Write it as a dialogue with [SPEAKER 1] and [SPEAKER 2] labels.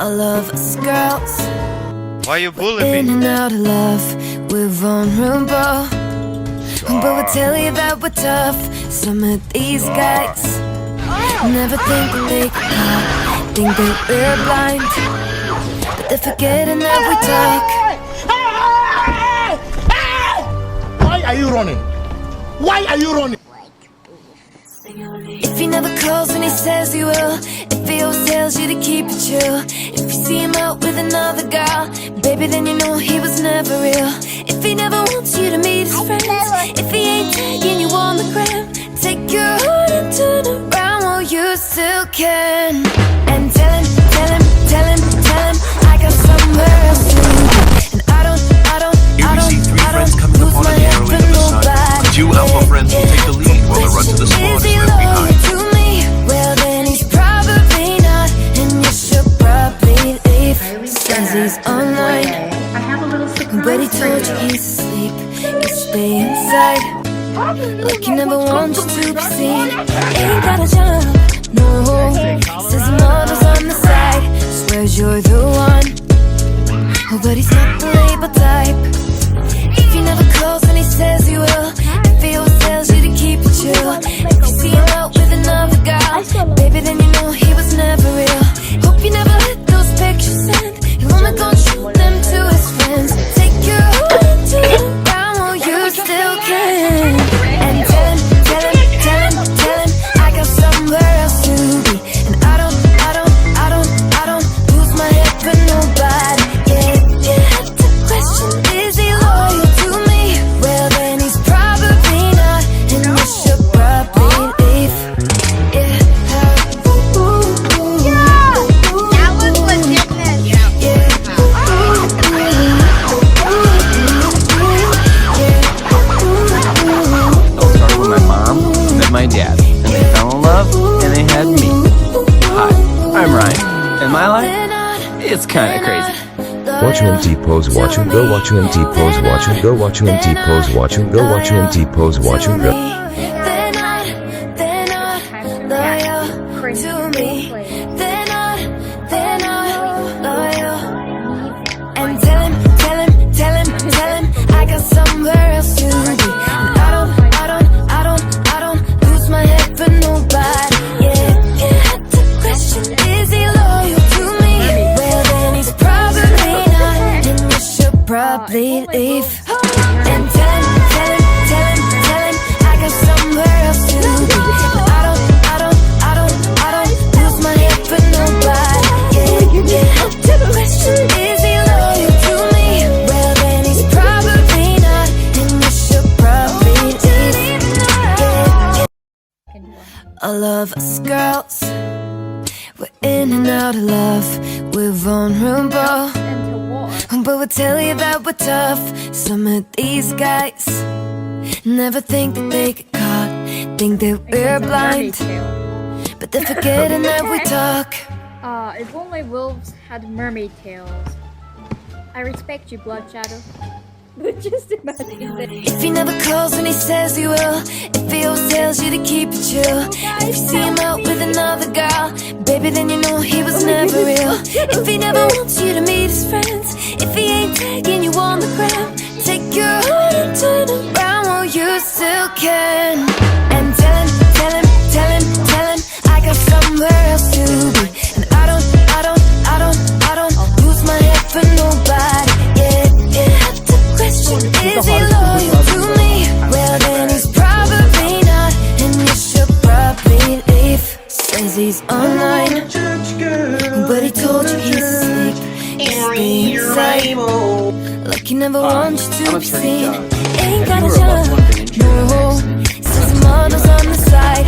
[SPEAKER 1] I love us girls.
[SPEAKER 2] Why you bullying me?
[SPEAKER 1] In and out of love, we're vulnerable. But we'll tell you that we're tough. Some of these guys never think that they can, think that we're blind, but they're forgetting that we talk.
[SPEAKER 3] Why are you running? Why are you running?
[SPEAKER 1] If he never calls when he says he will, if he always tells you to keep it chill, if you see him out with another girl, baby, then you know he was never real. If he never wants you to meet his friends, if he ain't tagging you on the gram, take your heart and turn around while you still can. And tell him, tell him, tell him, tell him I got somewhere else to be. And I don't lose my head for nobody.
[SPEAKER 4] Two alpha friends will take the lead while the rest of the squad is left behind.
[SPEAKER 1] To me, well then he's probably not, and you should probably leave. Says he's online, but he told you he's asleep. You stay inside, like he never wants you to be seen. Ain't got a job, no. Says the model's on the side, swears you're the one. Oh, but he's not the label type. If he never calls when he says he will, if he always tells you to keep it chill, if you see him out with another girl, baby, then you know he was never real. Hope you never let those pictures send. He'll only go shoot them to his friends. Take your heart and turn around while you still can. And tell him, tell him, tell him, tell him I got somewhere else to be. And I don't lose my head for nobody. Yeah, yeah, the question is he loyal to me? Well then he's probably not, and you should probably leave. Yeah,
[SPEAKER 5] That was legitness.
[SPEAKER 6] It started with my mom, met my dad, and they fell in love, and they had me. Hi, I'm Ryan, and my life, it's kinda crazy.
[SPEAKER 7] Watch UMT pose, watch him go, watch UMT pose, watch him go, watch UMT pose, watch him go, watch UMT pose, watch him go.
[SPEAKER 1] They're not loyal to me. They're not loyal. And tell him, tell him, tell him, tell him I got somewhere else to be. And I don't lose my head for nobody. Yeah, yeah, the question is he loyal to me? Well then he's probably not, and you should probably leave. And tell him, tell him, tell him, tell him I got somewhere else to be. And I don't lose my head for nobody. Yeah, yeah, the question is he loyal to me? Well then he's probably not, and you should probably leave. Yeah, I love us girls, we're in and out of love, we're vulnerable, but we'll tell you that we're tough. Some of these guys never think that they get caught, think that we're blind, but they're forgetting that we talk.
[SPEAKER 5] If only wolves had mermaid tails. I respect you, Blood Shadow. But just imagine that.
[SPEAKER 1] If he never calls when he says he will, if he always tells you to keep it chill, if you see him out with another girl, baby, then you know he was never real. If he never wants you to meet his friends, if he ain't tagging you on the gram, take your heart and turn around while you still can. And tell him, tell him, tell him, tell him I got somewhere else to be. And I don't lose my head for nobody. Yeah, yeah, the question is he loyal to me? Well then he's probably not, and you should probably leave. Says he's online, but he told you he's asleep. You stay inside, like he never wants you to be seen. Ain't got a job, no. Says the model's on the side,